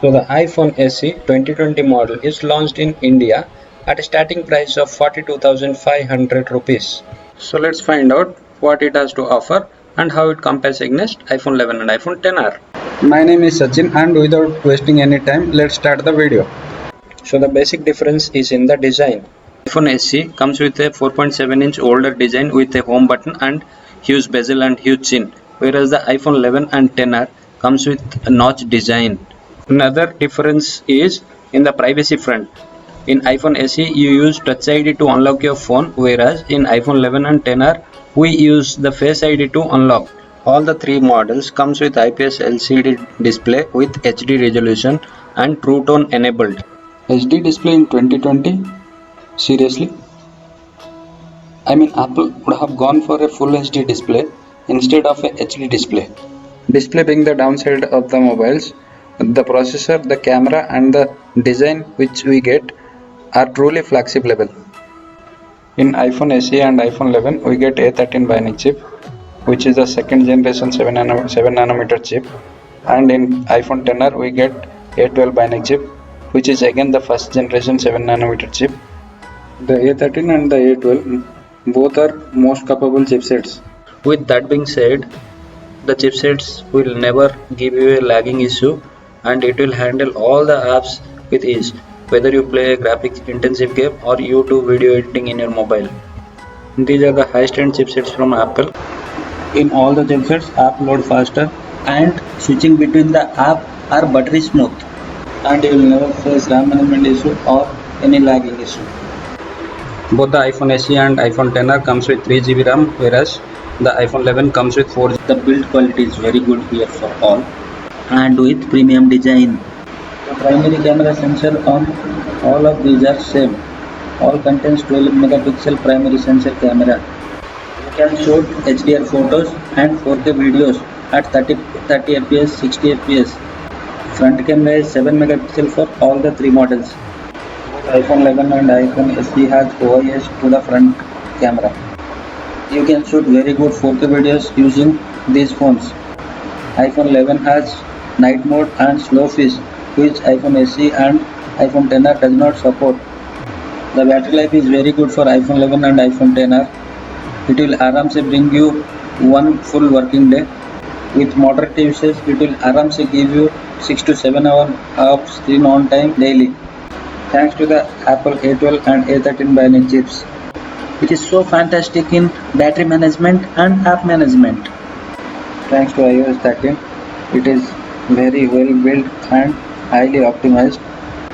So the iPhone SE 2020 model is launched in India at a starting price of 42,500 rupees. So let's find out what it has to offer and how it compares against iPhone 11 and iPhone XR. My name is Sachin, and without wasting any time, let's start the video. So the basic difference is in the design. iPhone SE comes with a 4.7-inch older design with a home button and huge bezel and huge chin, whereas the iPhone 11 and XR comes with a notch design. Another difference is in the privacy front. In iPhone SE, you use Touch ID to unlock your phone, whereas in iPhone 11 and XR, we use the Face ID to unlock. All the three models comes with IPS LCD display with HD resolution and True Tone enabled. HD display in 2020? Seriously? I mean, Apple would have gone for a full HD display instead of a HD display. Display being the downside of the mobiles, the processor, the camera, and the design which we get are truly flagship level. In iPhone SE and iPhone 11, we get A13 Bionic chip, which is the second generation 7 nanometer chip, and in iPhone XR we get A12 Bionic chip, which is again the first generation 7 nanometer chip. The A13 and the A12 both are most capable chipsets. With that being said, the chipsets will never give you a lagging issue and it will handle all the apps with ease, whether you play a graphics intensive game or you do video editing in your mobile. These are the highest end chipsets from Apple. In all the chipsets, app load faster and switching between the app are buttery smooth, and you will never face RAM management issue or any lagging issue. Both the iPhone SE and iPhone XR comes with 3 GB RAM, whereas the iPhone 11 comes with 4 GB. The build quality is very good here for all, and with premium design. The primary camera sensor on all of these are same. All contains 12 megapixel primary sensor camera. You can shoot HDR photos and 4K videos at 30 fps, 60 fps. Front camera is 7 megapixel for all the three models. iPhone 11 and iPhone SE has OIS to the front camera. You can shoot very good 4K videos using these phones. iPhone 11 has night mode and slow fish, which iPhone SE and iPhone XR does not support. The battery life is very good for iPhone 11 and iPhone XR. It will aramse bring you one full working day. With moderate usage, it will aramse give you 6 to 7 hours of screen on time daily, thanks to the Apple A12 and A13 Bionic chips, which is so fantastic in battery management and app management. Thanks to iOS 13, it is very well built and highly optimized.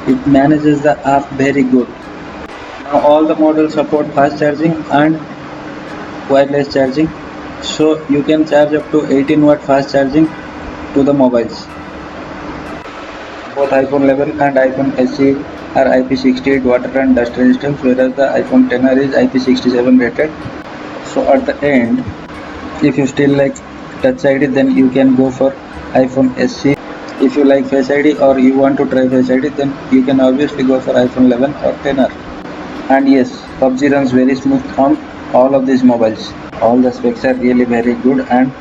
It manages the app very good. Now all the models support fast charging and wireless charging, so you can charge up to 18-watt fast charging to the mobiles. Both iPhone 11 and iPhone SE are IP68 water and dust resistant, whereas the iPhone XR is IP67 rated. So at the end, if you still like Touch ID, then you can go for iPhone SE. If you like Face ID or you want to try Face ID, then you can obviously go for iPhone 11 or XR. And yes, PUBG runs very smooth on all of these mobiles. All the specs are really very good, and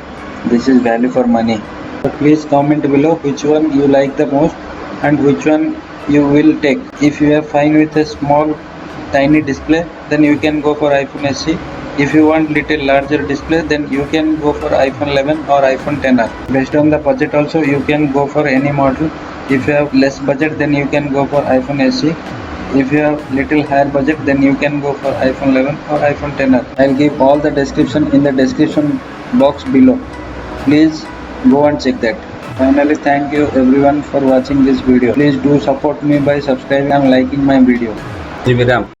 this is value for money. So please comment below which one you like the most and which one you will take. If you are fine with a small tiny display, then you can go for iPhone SE. If you want little larger display, then you can go for iPhone 11 or iPhone XR. Based on the budget also, you can go for any model. If you have less budget, then you can go for iPhone SE. If you have little higher budget, then you can go for iPhone 11 or iPhone XR. I'll give all the description in the description box below. Please go and check that. Finally, thank you everyone for watching this video. Please do support me by subscribing and liking my video. GB RAM.